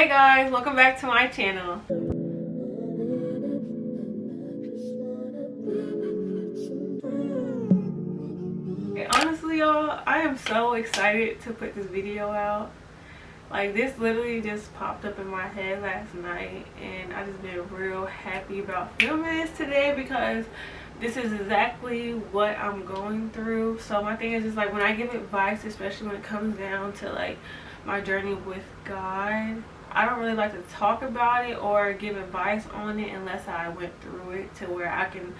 Hey guys, welcome back to my channel. Honestly, y'all, I am so excited to put this video out. Like, this literally just popped up in my head last night, and I just been real happy about filming this today because this is exactly what I'm going through. So my thing is just like, when I give advice, especially when it comes down to like my journey with God, I don't really like to talk about it or give advice on it unless I went through it to where I can,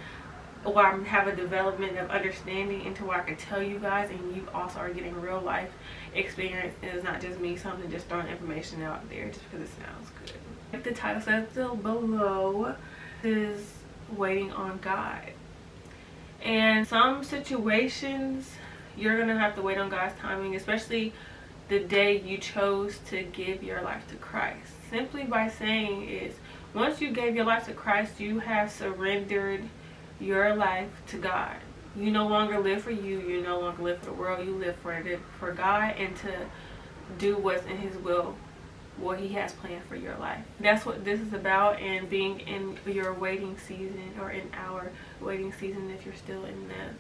or I have a development of understanding into where I can tell you guys, and you also are getting real life experience, and it's not just me something just throwing information out there just because it sounds good. Like the title says below, is waiting on God. And some situations you're gonna have to wait on God's timing, especially the day you chose to give your life to Christ. Simply by saying is, once you gave your life to Christ, you have surrendered your life to God. You no longer live for you. You no longer live for the world. You live for God, and to do what's in His will, what He has planned for your life. That's what this is about. And being in your waiting season, or in our waiting season, if you're still in the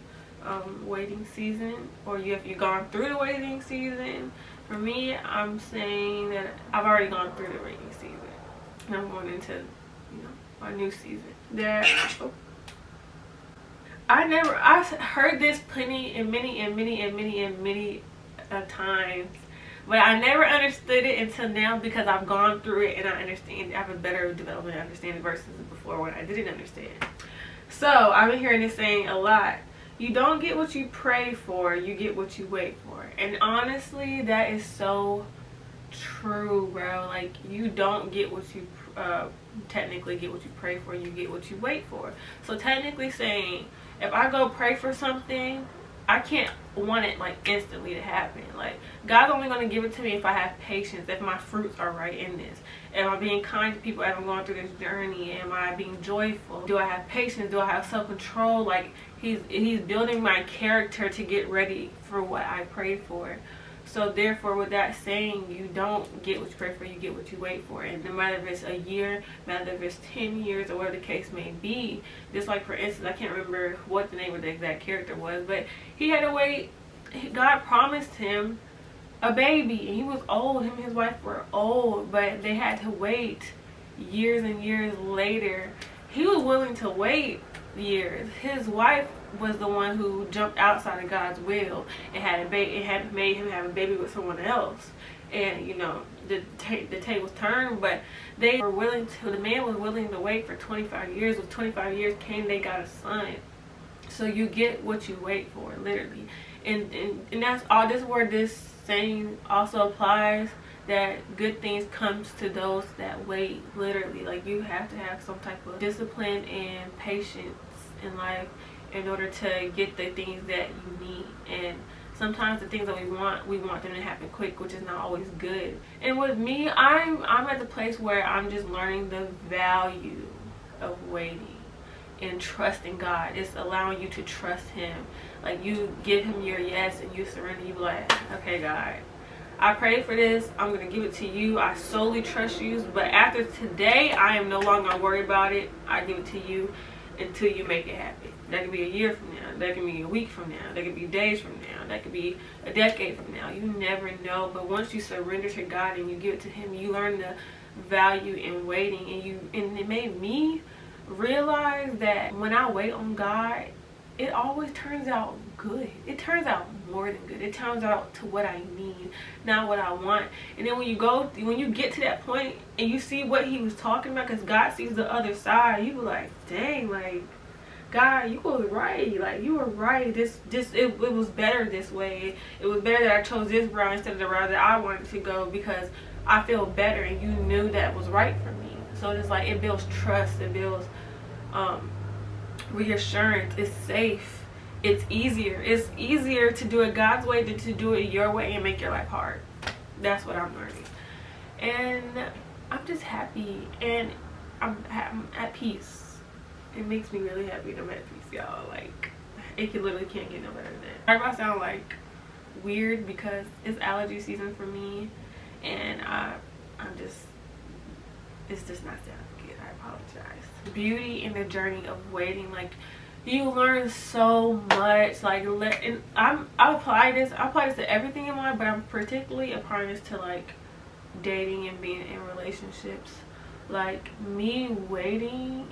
waiting season, or if you've gone through the waiting season. For me, I'm saying that I've already gone through the waiting season, and I'm going into, my new season. I've heard this plenty and many times, but I never understood it until now, because I've gone through it and I understand. I have a better development understanding versus before when I didn't understand. So I've been hearing this saying a lot: you don't get what you pray for, you get what you wait for. And honestly, that is so true, bro. Like, you don't get what you technically get what you pray for, you get what you wait for. So technically saying, if I go pray for something, I can't want it like instantly to happen. Like, God's only going to give it to me if I have patience, if my fruits are right in this. Am I being kind to people as I'm going through this journey? Am I being joyful? Do I have patience? Do I have self-control? Like, he's building my character to get ready for what I prayed for. So therefore, with that saying, you don't get what you pray for, you get what you wait for. And no matter if it's a year, no matter if it's 10 years, or whatever the case may be. Just like, for instance, I can't remember what the name of the exact character was, but he had to wait. God promised him a baby, and he was old. Him and his wife were old, but they had to wait years and years later. He was willing to wait years. His wife was the one who jumped outside of God's will and had a baby. It had made him have a baby with someone else, and the tables turned. But they were willing to. The man was willing to wait for 25 years. With 25 years came, they got a son. So you get what you wait for, literally. And that's all. This is where this saying also applies, that good things comes to those that wait, literally. Like, you have to have some type of discipline and patience in life in order to get the things that you need. And sometimes the things that we want them to happen quick, which is not always good. And with me, I'm at the place where I'm just learning the value of waiting and trusting God. It's allowing you to trust Him. Like, you give Him your yes and you surrender. You be like, okay, God, I prayed for this. I'm going to give it to you. I solely trust you. But after today, I am no longer going to worry about it. I give it to you until you make it happen. That could be a year from now. That could be a week from now. That could be days from now. That could be a decade from now. You never know. But once you surrender to God and you give it to Him, you learn the value in waiting. And it made me realize that when I wait on God, it always turns out good. It turns out more than good. It turns out to what I need, not what I want. And then when you get to that point and you see what He was talking about, because God sees the other side, you be like, dang, like, God, you were right. Like, you were right. It was better this way. It was better that I chose this route instead of the route that I wanted to go, because I feel better, and you knew that was right for me. So it's like, it builds trust. It builds reassurance. It's safe. It's easier. It's easier to do it God's way than to do it your way and make your life hard. That's what I'm learning. And I'm just happy, and I'm at peace. It makes me really happy to I'm at peace, y'all. Like, it literally can't get no better than that. I might sound like weird because it's allergy season for me, and I'm just it's just not sounding good. I apologize. Beauty in the journey of waiting. Like, you learn so much. Like, and I apply this to everything in life, but I'm particularly applying this to like dating and being in relationships. Like, me waiting,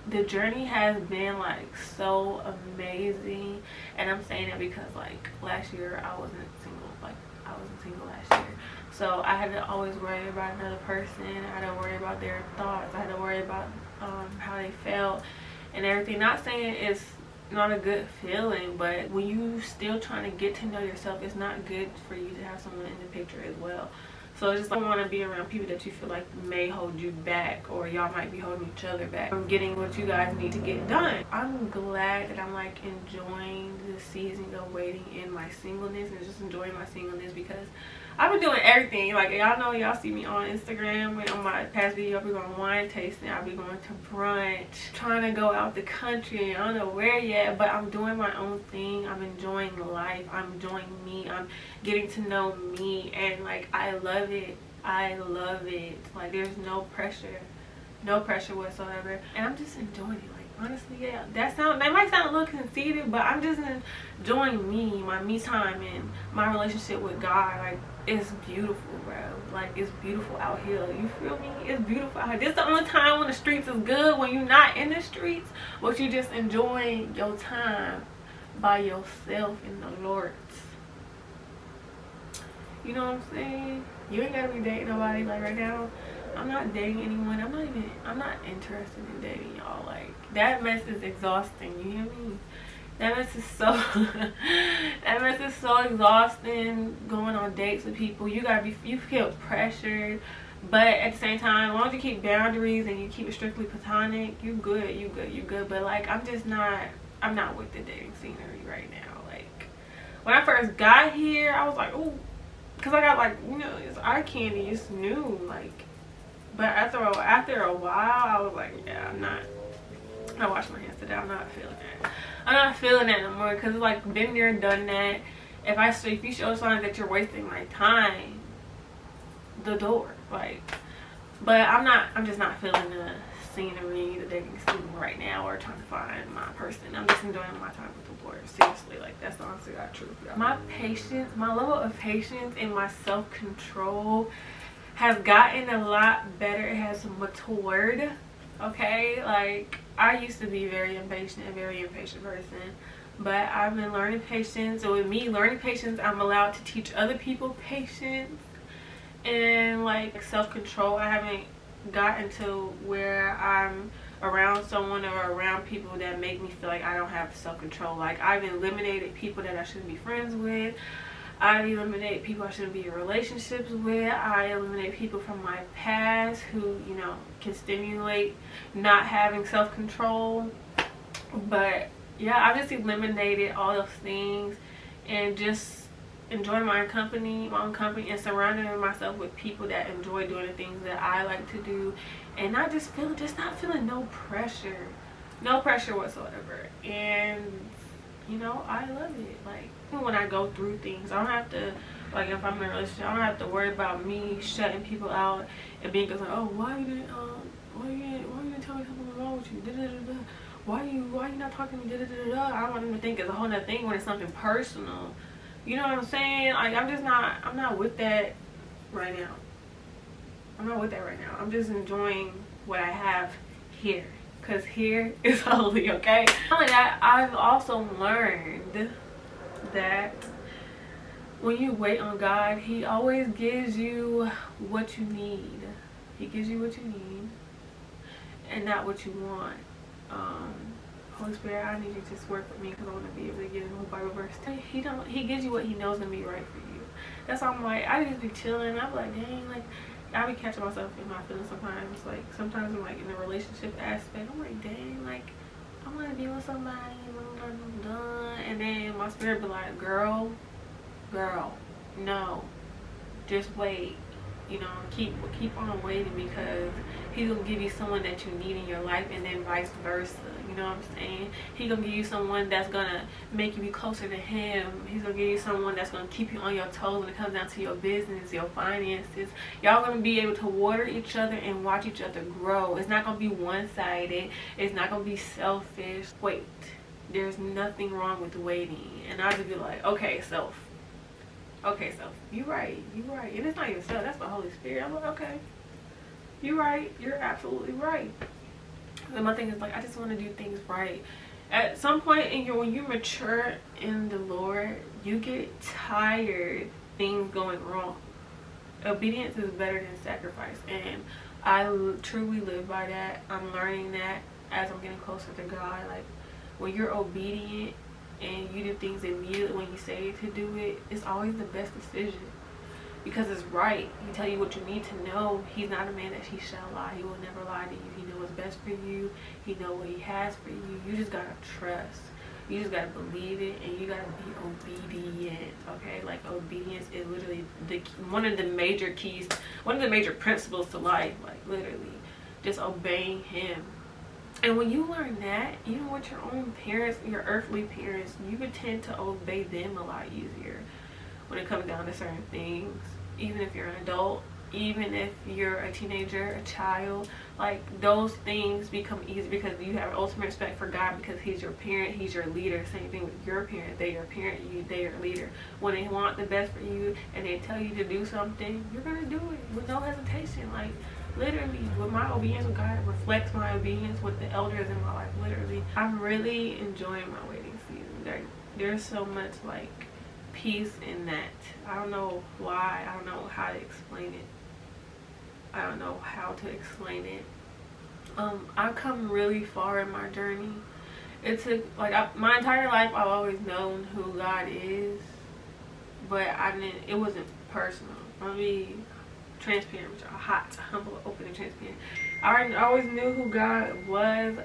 the journey has been like so amazing. And I'm saying that because like last year I wasn't single. Like, I wasn't single last year, so I had to always worry about another person. I had to worry about their thoughts. I had to worry about how they felt and everything. Not saying it's not a good feeling, but when you still trying to get to know yourself, it's not good for you to have someone in the picture as well. So it's just like, I want to be around people that you feel like may hold you back, or y'all might be holding each other back from getting what you guys need to get done. I'm glad that I'm like enjoying the season of waiting in my singleness, and just enjoying my singleness, because I've been doing everything. Like, y'all know, y'all see me on Instagram and on my past video, I'll be going wine tasting, I'll be going to brunch, trying to go out the country. I don't know where yet, but I'm doing my own thing. I'm enjoying life. I'm enjoying me. I'm getting to know me, and like, I love it. I love it. Like, there's no pressure whatsoever, and I'm just enjoying it. Honestly, yeah, that might sound a little conceited, but I'm just enjoying me, my me time, and my relationship with God. Like, it's beautiful, bro. Like, it's beautiful out here. You feel me? It's beautiful out here. This is the only time when the streets is good, when you're not in the streets, but you just enjoying your time by yourself in the Lord's. You know what I'm saying? You ain't gotta be dating nobody. Like, right now, I'm not dating anyone. I'm not interested in dating, y'all. Like, that mess is exhausting. You hear me? That mess is so that mess is so exhausting. Going on dates with people, you feel pressured, but at the same time, as long as you keep boundaries and you keep it strictly platonic, you good. But like, I'm not with the dating scenery right now. Like, when I first got here, I was like, oh, because I got like, you know, it's eye candy, it's new, like. But after a while, I was like, yeah, I washed my hands today. I'm not feeling that. I'm not feeling that no more, because it's like, been there and done that. If you show signs that you're wasting my time, the door. Like, but I'm just not feeling the scenery, the dating scene right now, or trying to find my person. I'm just enjoying my time with the Lord. Seriously, like, that's the honestly God truth. My patience, my level of patience and my self-control has gotten a lot better. It has matured. Okay, like, I used to be a very impatient person, but I've been learning patience. So with me learning patience, I'm allowed to teach other people patience and like self-control. I haven't gotten to where I'm around someone or around people that make me feel like I don't have self-control. Like, I've eliminated people that I shouldn't be friends with. I eliminate people I shouldn't be in relationships with. I eliminate people from my past who, you know, can stimulate not having self-control. But yeah, I just eliminated all those things and just enjoying my own company, and surrounding myself with people that enjoy doing the things that I like to do, and not feeling no pressure whatsoever. And you know, I love it. Like, when I go through things, I don't have to, like, if I'm in a relationship, I don't have to worry about me shutting people out and being like, oh, why you didn't tell me something was wrong with you? Why you not talking to me? I don't want them to think it's a whole nother thing when it's something personal. You know what I'm saying? Like, I'm not with that right now. I'm just enjoying what I have here. Because here is holy, okay? Not only that, I've also learned that when you wait on God, He always gives you what you need. He gives you what you need and not what you want. Holy Spirit, I need you to just work with me, because I want to be able to get a new Bible verse. He gives you what He knows to be right for you. That's why I'm like, I just be chilling. I'm like, dang, like, I be catching myself in my feelings sometimes. Like, sometimes I'm like in the relationship aspect, I'm like, dang, like, I want to be with somebody, I'm done. And then my spirit be like, girl, no, just wait. You know, keep on waiting, because he's gonna give you someone that you need in your life, and then vice versa. You know what I'm saying? He's gonna give you someone that's gonna make you be closer to him. He's gonna give you someone that's gonna keep you on your toes when it comes down to your business, your finances. Y'all gonna be able to water each other and watch each other grow. It's not gonna be one-sided. It's not gonna be selfish. Wait, there's nothing wrong with waiting. And I'll just be like, okay, self, you're right, and it's not even self, that's the Holy Spirit. I'm like, okay, you're right, you're absolutely right. And my thing is, like, I just want to do things right. At some point when you mature in the Lord, you get tired things going wrong. Obedience is better than sacrifice, and I truly live by that. I'm learning that as I'm getting closer to God. Like, when you're obedient and you do things immediately when you say to do it, it's always the best decision, because it's right. He tell you what you need to know. He's not a man that he shall lie. He will never lie to you. He knows what's best for you. He knows what he has for you. You just gotta trust. You just gotta believe it, and you gotta be obedient. Okay, like, obedience is literally one of the major keys, one of the major principles to life. Like, literally just obeying him. And when you learn that, even with your own parents, your earthly parents, you would tend to obey them a lot easier when it comes down to certain things. Even if you're an adult, even if you're a teenager, a child, like, those things become easy because you have ultimate respect for God, because he's your parent, he's your leader. Same thing with your parent. They're your parent, they're your leader. When they want the best for you and they tell you to do something, you're gonna do it with no hesitation. Like, literally, with my obedience with God reflects my obedience with the elders in my life. Literally, I'm really enjoying my waiting season. There's so much, like, peace in that. I don't know why. I don't know how to explain it. I've come really far in my journey. It took, like, my entire life I've always known who God is, but it wasn't personal. I'll be transparent with y'all, hot, humble, open, and transparent. I always knew who God was.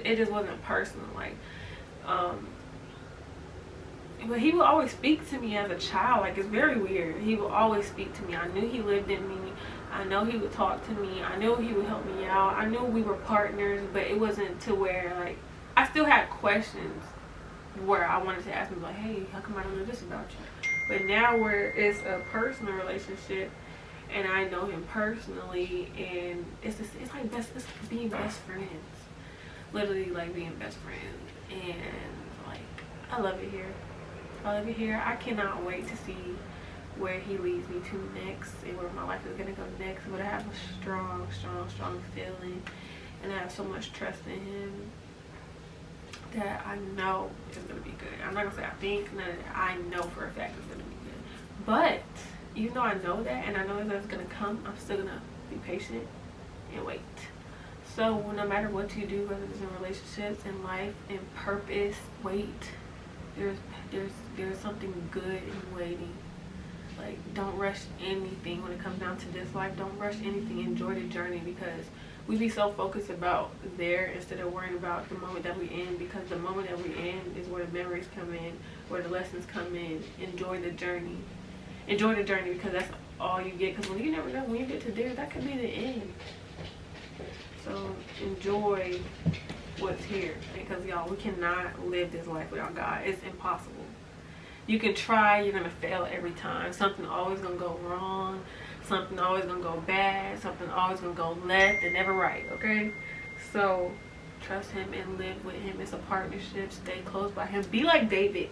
It just wasn't personal. Like, but he would always speak to me as a child. Like, it's very weird. He would always speak to me. I knew he lived in me. I know he would talk to me. I knew he would help me out. I knew we were partners, but it wasn't to where, like, I still had questions where I wanted to ask him, like, hey, how come I don't know this about you? But now where it's a personal relationship, and I know him personally, and it's like being best friends. Literally, like, being best friends. And, like, I love it here. I cannot wait to see where he leads me to next, and where my life is gonna go next. But I have a strong feeling, and I have so much trust in him that I know it's gonna be good. I'm not gonna say I think, none of that. I know for a fact it's gonna be good. But even though I know that, and I know that it's gonna come, I'm still gonna be patient and wait. So no matter what you do, whether it's in relationships, in life, in purpose, wait. There's something good in waiting. Like, don't rush anything when it comes down to this life. Don't rush anything. Enjoy the journey, because we be so focused about there instead of worrying about the moment that we in, because the moment that we in is where the memories come in, where the lessons come in. Enjoy the journey. Enjoy the journey, because that's all you get. Because when you never know, when you get to there, that could be the end. So enjoy what's here, because y'all, we cannot live this life without God. It's impossible. You can try, you're gonna fail every time. Something always gonna go wrong, something always gonna go bad, something always gonna go left and never right. Okay, so trust him and live with him. It's a partnership. Stay close by him. Be like David.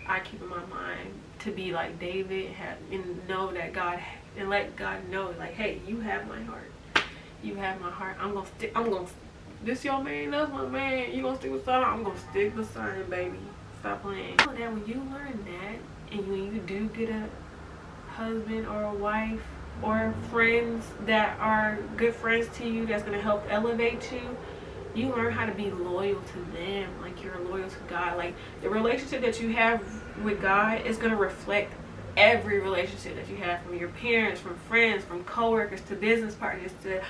I keep in my mind to be like David, and know that God, and let God know, like, hey, you have my heart. You have my heart. This your man, that's my man. You gonna stick beside him? I'm gonna stick beside him, baby. Stop playing. So that when you learn that, and when you do get a husband or a wife, or friends that are good friends to you, that's gonna help elevate you, you learn how to be loyal to them, like you're loyal to God. Like, the relationship that you have with God is gonna reflect every relationship that you have, from your parents, from friends, from coworkers, to business partners, to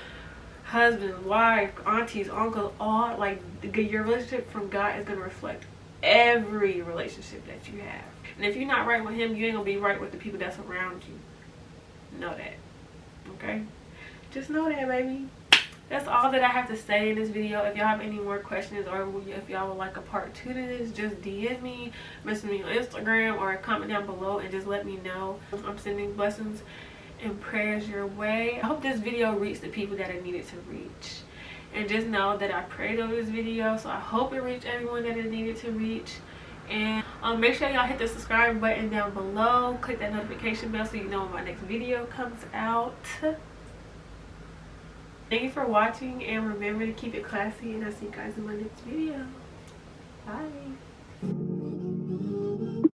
husband, wife, aunties, uncles. All, like, your relationship from God is going to reflect every relationship that you have. And if you're not right with him, you ain't gonna be right with the people that's around you. Know that. Okay? Just know that, baby. That's all that I have to say in this video. If y'all have any more questions, or if y'all would like a part 2 to this, just DM me, message me on Instagram, or comment down below and just let me know. I'm sending blessings and prayers your way. I hope this video reached the people that it needed to reach. And just know that I prayed over this video, so I hope it reached everyone that it needed to reach. And make sure y'all hit the subscribe button down below. Click that notification bell so you know when my next video comes out. Thank you for watching, and remember to keep it classy, and I'll see you guys in my next video. Bye.